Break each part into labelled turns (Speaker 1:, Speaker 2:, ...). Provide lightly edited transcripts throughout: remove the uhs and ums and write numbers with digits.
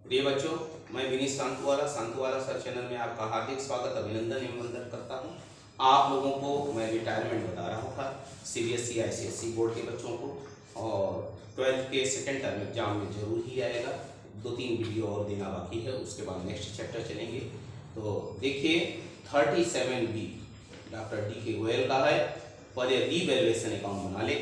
Speaker 1: प्रिय बच्चों, मैं विनीत सांतुवाला सर चैनल में आपका हार्दिक स्वागत अभिनंदन एवं वंदन करता हूं। आप लोगों को मैं रिटायरमेंट बता रहा था सीबीएसई आईसीएसई बोर्ड के बच्चों को, और 12th के सेकेंड टर्म एग्जाम में जरूर ही आएगा। 2-3 वीडियो और देना बाकी है, उसके बाद नेक्स्ट चैप्टर चलेंगे। तो देखिए 37B डॉक्टर डी के गोयल का है, पर रीवैल्यूएशन अकाउंट बना ले।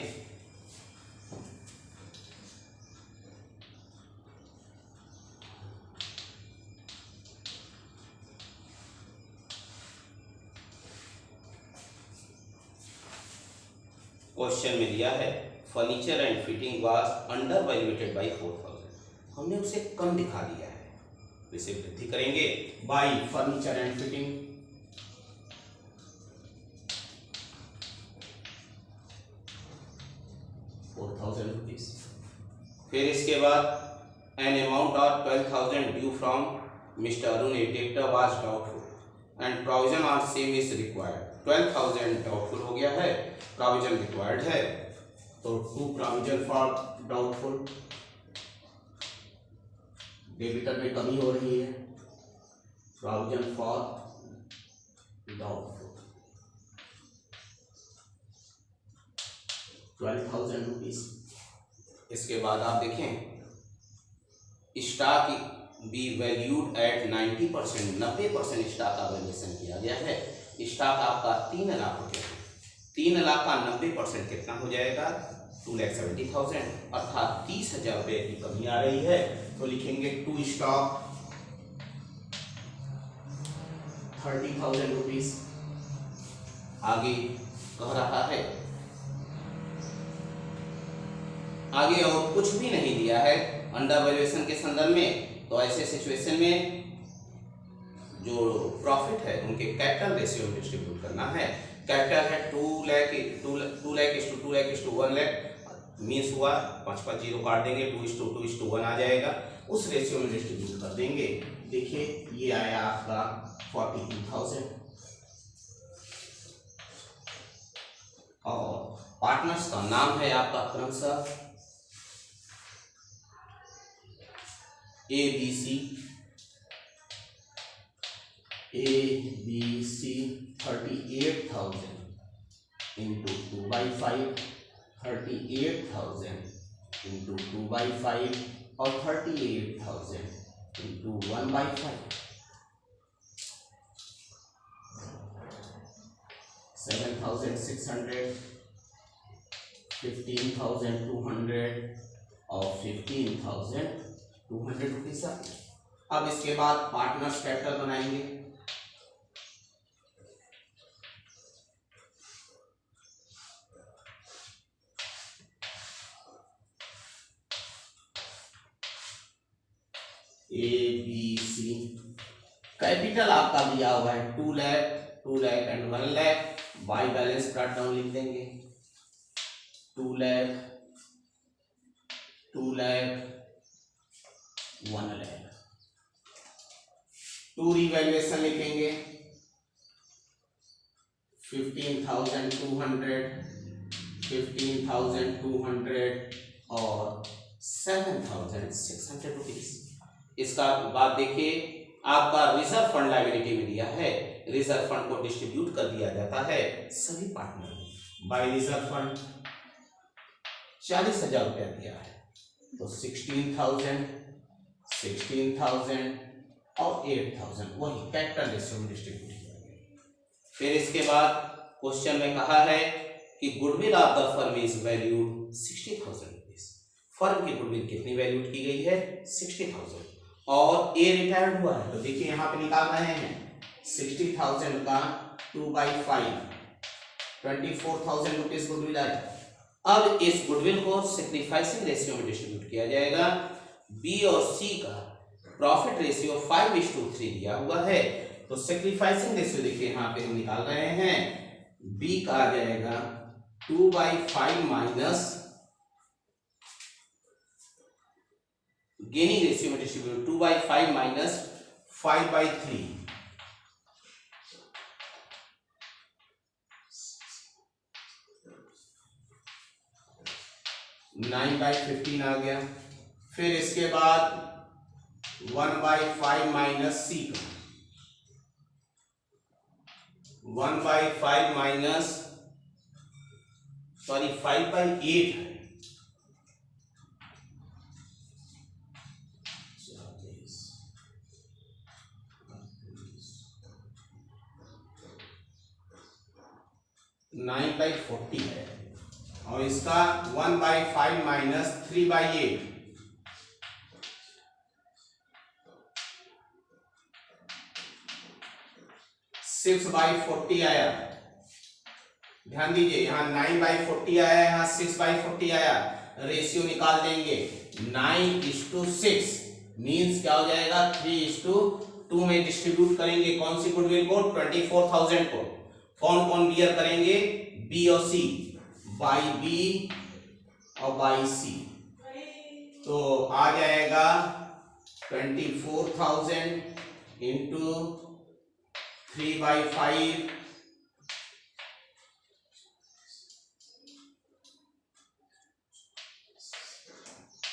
Speaker 1: क्वेश्चन में दिया है furniture and fitting was under valuated by 4000। हमने उसे कम दिखा दिया है, इसे वृद्धि करेंगे by furniture and fitting 4000 rupees. फिर इसके बाद an amount of 12,000 due from mister Arun एडेक्टर was doubtful and provision on same is required. 12,000 doubtful हो गया है, प्रोविजन रिक्वायर्ड है, तो to provision for doubtful. Debtor में कमी हो रही है, प्रोविजन फॉर डाउटफुल 12,000 रुपीज। इसके बाद आप देखें stock be valued at 90%, 90% stock का वैल्यूएशन किया गया है। स्टॉक आपका 3 लाख रुपये है, 3 लाख का 90% कितना हो जाएगा? 2,70,000, अर्थात 30,000 रुपये की कमी आ रही है। तो लिखेंगे टू स्टॉक 30,000 रुपीज। आगे कह रहा है, आगे और कुछ भी नहीं दिया है अंडर वैल्यूएशन के संदर्भ में। तो ऐसे सिचुएशन में जो प्रॉफिट है उनके कैपिटल रेशियो में डिस्ट्रीब्यूट करना है। कैपिटल है 2 लाख इस टू 1 लाख, मीन्स हुआ 5 जीरो काट देंगे, 2:1 आ जाएगा, उस रेशियो में डिस्ट्रीब्यूट कर देंगे। देखिए ये आया आपका 42,000। और पार्टनर्स का नाम है आपका क्रमशः ABC 38,000 into 2/5, 38,000 into 2/5 और 38,000 into 1/5, 7,600, 15,200 और 15,200 रुपीज। अब इसके बाद पार्टनर्स कैपिटल बनाएंगे। ABC कैपिटल आपका दिया हुआ है 2 lakh and 1 lakh. By balance brought down लिख देंगे 2 लाख 1 लाख। टू रिवैल्यूएशन लिखेंगे 15,200, 15,200 और 7,600 रुपीज। इसका बाद देखिए आपका रिजर्व फंड लायबिलिटी में दिया है, रिजर्व फंड को डिस्ट्रीब्यूट कर दिया जाता है सभी पार्टनर बाय रिजर्व फंड। 40,000 रुपया दिया है, तो 16,000, 16,000 और 8,000 वही कैपिटल रेशियो में डिस्ट्रीब्यूट किया गया। फिर इसके बाद क्वेश्चन में कहा है कि goodwill of the firm is valued 60,000 rupees. Firm की गुडविल कितनी वैल्यूड की गई है? 60,000। और ए रिटायर्ड हुआ है, तो देखिए यहाँ पे निकाल रहे हैं 60,000 का 2/5, 24,000 रुपीज गुडविल आया। अब इस गुडविल को सैक्रिफाइसिंग रेशियो में डिस्ट्रीब्यूट किया जाएगा। बी और सी का प्रॉफिट रेशियो 5:3 दिया हुआ है, तो सैक्रिफाइसिंग रेशियो देखिए यहाँ पे हम निकाल रहे हैं। बी का आ जाएगा 2/5 माइनस गेनिंग रेशियो में डिस्ट्रीब्यूट 2/5 माइनस 5/3, 9/15 आ गया। फिर इसके बाद 1/5 माइनस सी का 1/5 माइनस 5/8 है। 9/40 है और इसका 1/5 माइनस 3/8 6/40 आया। ध्यान दीजिए यहाँ 9/40 आया, यहाँ 6/40 आया। रेशियो निकाल देंगे 9:6 मीन्स क्या हो जाएगा 3:2 में डिस्ट्रीब्यूट करेंगे। कौन सी गुडविल को 24,000 को कौन कौन बियर करेंगे बी और सी, बाई बी और बाई सी। तो आ जाएगा 24,000 इंटू 3/5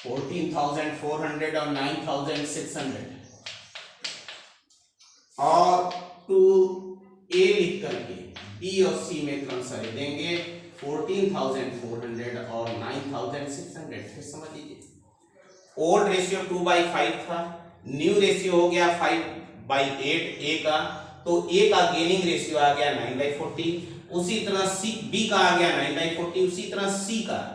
Speaker 1: 14,400 और 9,600 और 2a लिख करके बी और सी में क्रमशः देंगे 14,400 और 9,600। फिर समझ लीजिए ओल्ड रेशियो 2/5 था, न्यू रेशियो हो गया 5/8 ए का, तो ए का गेनिंग रेशियो आ गया 9/40। उसी तरह सी बी का आ गया 9/40। उसी तरह सी का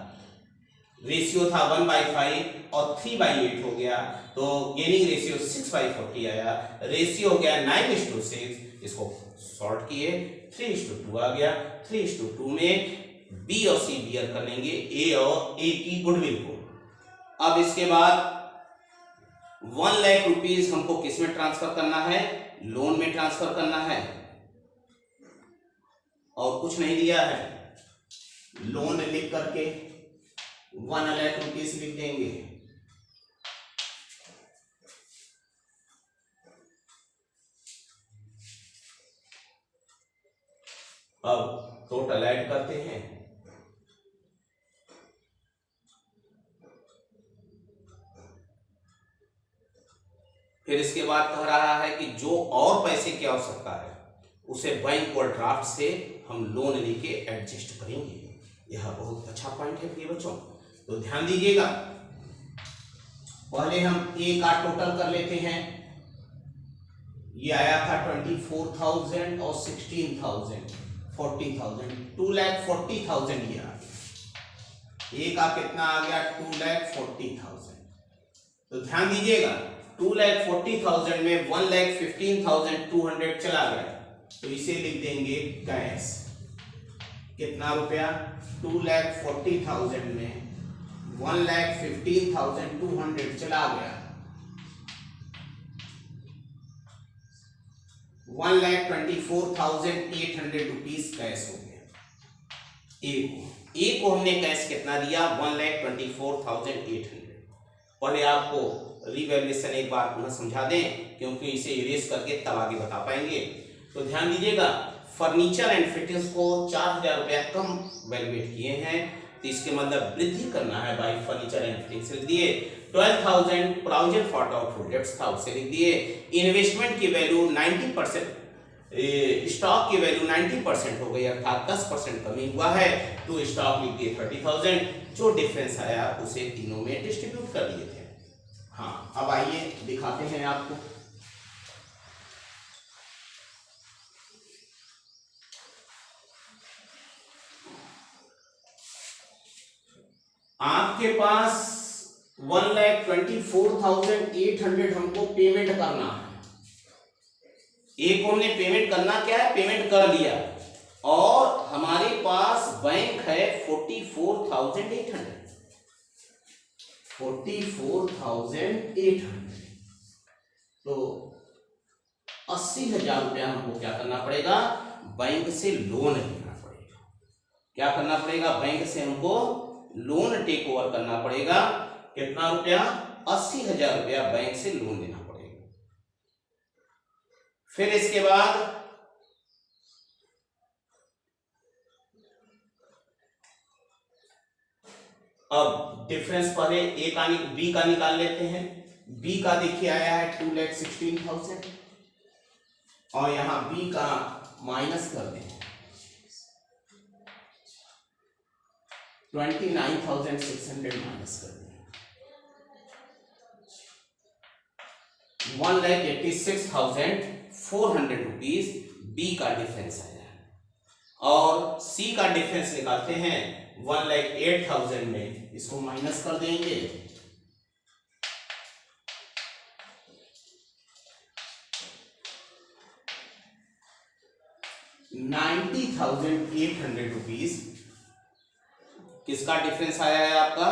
Speaker 1: रेशियो था 1/5 और 3/8 हो गया, तो गेनिंग रेशियो 6/40 आया। रेशियो हो गया 9:6। इसको सॉर्ट किए 3:2 आ गया। 3:2 में बी और सी बियर कर लेंगे ए की गुडविल को। अब इसके बाद 1 लाख रुपीज हमको किस में ट्रांसफर करना है, लोन में ट्रांसफर करना है और कुछ नहीं दिया है। लोन लिख करके 1 लाख रुपीज लिख देंगे। अब टोटल ऐड करते हैं। फिर इसके बाद कह रहा है कि जो और पैसे की आवश्यकता है उसे बैंक और ड्राफ्ट से हम लोन लेके एडजस्ट करेंगे। यह बहुत अच्छा पॉइंट है प्रिय बच्चों, तो ध्यान दीजिएगा। पहले हम ए का टोटल कर लेते हैं। ये आया था 24,000 और 16,000 40,000 2,40,000 ये आ गया। ए का कितना आ गया 2,40,000। तो ध्यान दीजिएगा 2,40,000 में 1,15,200 चला गया, तो इसे लिख देंगे कैश। कितना रुपया 2,40,000 में 1,15,200 चला गया। 1,24,800 रुपीज कैश हो गया। ए को हमने कैश कितना दिया 1,24,800। पहले आपको रिवैल्यूएशन एक बार पुनः समझा दें क्योंकि इसे इरेज करके तब आगे बता पाएंगे। तो ध्यान दीजिएगा फर्नीचर एंड फिटिंग्स को 4,000 रुपया कम वैल्यूएट किए हैं, तो इसके मतलब वृद्धि करना है बाई फर्नीचर एंड फिटिंग्स लिख दिए। 12,000 प्रोविजन फॉर आउट प्रोडक्ट्स था उसे लिख दिए। इन्वेस्टमेंट की वैल्यू 90%, स्टॉक की वैल्यू 90% हो गई अर्थात 10% कमी हुआ है, तो स्टॉक लिख दिए 30,000। जो डिफरेंस आया उसे तीनों में डिस्ट्रीब्यूट कर दिए थे। हाँ अब आइए दिखाते हैं आपको। आपके पास 1,24,800 हमको पेमेंट करना है। एक हमने पेमेंट करना क्या है पेमेंट कर दिया और हमारे पास बैंक है 44,800 तो 80,000 रुपया हमको क्या करना पड़ेगा बैंक से लोन लेना पड़ेगा। क्या करना पड़ेगा बैंक से हमको लोन टेक ओवर करना पड़ेगा। कितना रुपया 80,000 रुपया बैंक से लोन लेना पड़ेगा। फिर इसके बाद अब डिफरेंस पहले ए का बी का निकाल लेते हैं। बी का देखिए आया है 2,16,000 और यहां बी का माइनस कर दें 29,600 माइनस कर दें 1,86,400 रुपीज बी का डिफरेंस आया और सी का डिफरेंस निकालते हैं 1,08,000 में इसको माइनस कर देंगे 90,800 रुपीज किसका डिफरेंस आया है आपका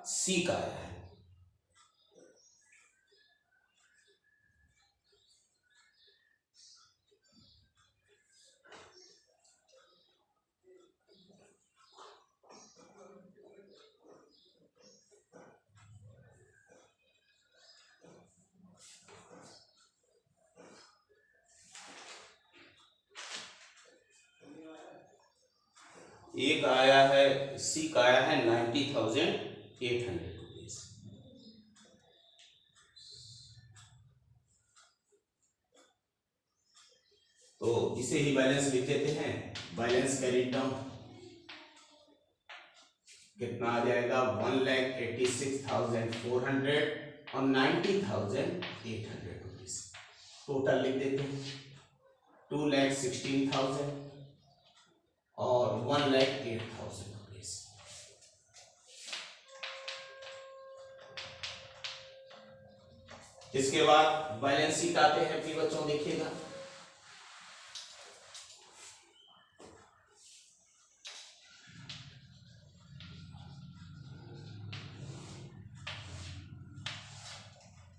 Speaker 1: सी का आया है। एक आया है सी का आया है 90,800 रुपीज। तो इसे ही बैलेंस लिख देते हैं। बैलेंस कैरिड डाउन कितना आ जाएगा 1,86,400 और 90,800 रुपीज। टोटल लिख देते हैं 2,16,000 और 1,08,000 रुपीज। इसके बाद बैलेंस शीट आते हैं प्रिय बच्चों, देखिएगा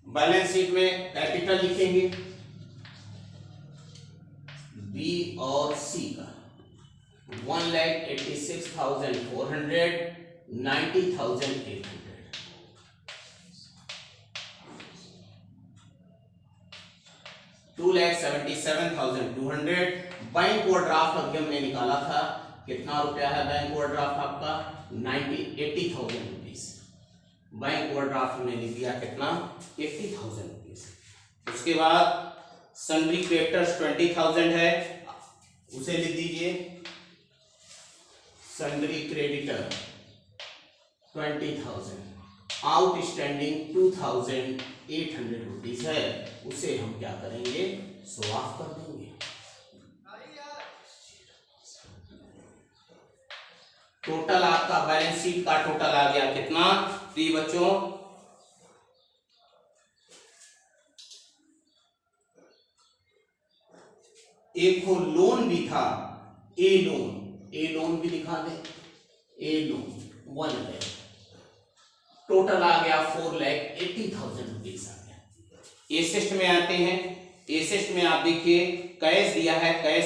Speaker 1: बैलेंस शीट में कैपिटल लिखेंगे बी और सी का 1,86,400 90,800 2,77,200। बैंक ओवरड्राफ्ट अभी हमने निकाला था, कितना रुपया है बैंक ओवरड्राफ्ट आपका 80,000 रुपीज। बैंक ओवरड्राफ्ट में लिख दिया कितना 80,000 रुपीज। उसके बाद सन्ड्री क्रेडिटर्स 20,000 है, उसे लिख दीजिए सन्ड्री क्रेडिटर 20,000। आउटस्टैंडिंग 2,800 रुपीज है, उसे हम क्या करेंगे सो ऑफ कर देंगे। टोटल आपका बैलेंस शीट का टोटल आ गया कितना प्रिय बच्चों एक को लोन भी था ए लोन भी लिखा दे ए लोन 1 लाख। टोटल आ गया 4,80,000 रुपीज आ गया। एसेट में आते हैं। एसेट में आप देखिए कैश दिया है, कैश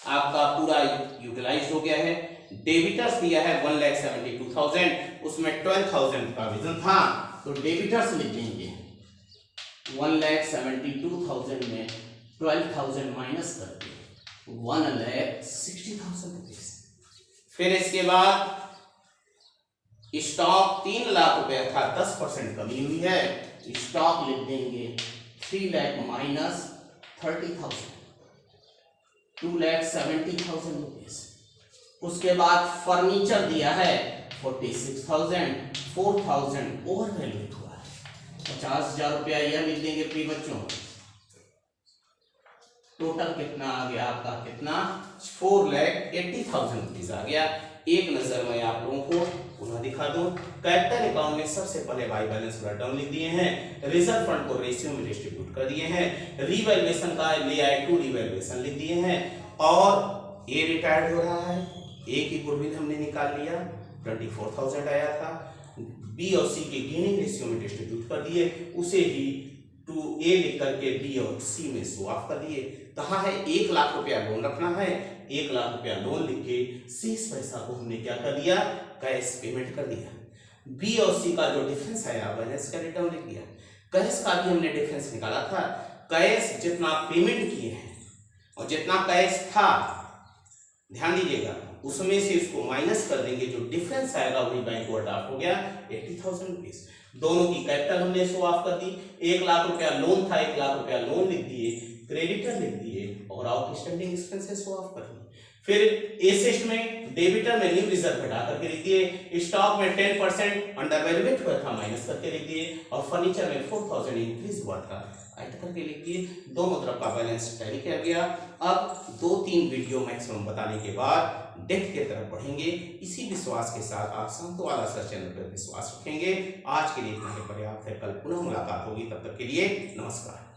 Speaker 1: आपका पूरा यूटिलाइज हो गया है। डेबिटर्स दिया है 1,72,000, उसमें 12,000 प्रोविजन था तो डेबिटर्स लिख देंगे 1,72,000 में 12,000 माइनस करके 1,60,000 रुपीज। फिर इसके बाद स्टॉक 3 लाख रुपए था, 10% कमी हुई है, स्टॉक लिख देंगे 3 लाख माइनस 30,000 2,70,000 रुपीज। उसके बाद फर्नीचर दिया है 46,000, 4,000 ओवर वैल्यू हुआ है, 50,000 रुपया यह लिख देंगे प्रिय बच्चों। टोटल कितना आ गया आपका कितना 4,80,000 रुपीज आ गया। एक नजर में आप लोगों को पुनः दिखा दूं। कैपिटल अकाउंट में सबसे पहले वाई बैलेंस ब्रेकडाउन लिख दिए हैं, रिजर्व फंड को रेशियो में डिस्ट्रीब्यूट कर दिए हैं, रीवैल्यूएशन का लेआउट टू रीवैल्यूएशन लिख दिए हैं और ए रिटायर्ड हो रहा है, ए की गुडविल हमने निकाल लिया 24,000 आया था, बी और सी के गेनिंग रेशियो में डिस्ट्रीब्यूट कर दिए, उसे ही टू ए लिख करके बी और सी में शो ऑफ कर दिए। कहा है 1 लाख रुपया लोन रखना है, 1 लाख रुपया लोन लिख के शेष पैसा को हमने क्या कर दिया कैश पेमेंट कर दिया। बी और सी का जो डिफरेंस आया बैलेंस का रिटर्न लिख दिया। कैश का भी हमने डिफरेंस निकाला था, कैश जितना पेमेंट किए हैं और जितना कैश था ध्यान दीजिएगा उसमें से इसको माइनस कर देंगे, जो डिफरेंस आएगा वही बैंक ओवरड्राफ्ट हो गया 80,000 रुपीज। दोनों की कैपिटल हमने शो ऑफ कर दी। 1,00,000 रुपया लोन था, 1,00,000 रुपया लोन लिख दिए, क्रेडिटर लिख दिए और आउटस्टैंडिंग एक्सपेंसेस शो ऑफ कर दिए। फिर एसेट में डेबिटर में न्यू रिजर्व घटा करके लिख दिए, स्टॉक में 10% अंडर वैल्यूएट हुआ था माइनस करके लिख दिए और फर्नीचर में 4,000 इंक्रीज हुआ था ऐड करके लिख दिए। दोनों तरफ का बैलेंस टैली किया गया। अब 2-3 वीडियो मैक्सिमम बताने के बाद डेप्थ की तरफ बढ़ेंगे। इसी विश्वास के साथ आप शांतवाला सर चैनल पर विश्वास रखेंगे। आज के लिए इतना ही पर्याप्त है। कल पुनः मुलाकात होगी, तब तक के लिए नमस्कार।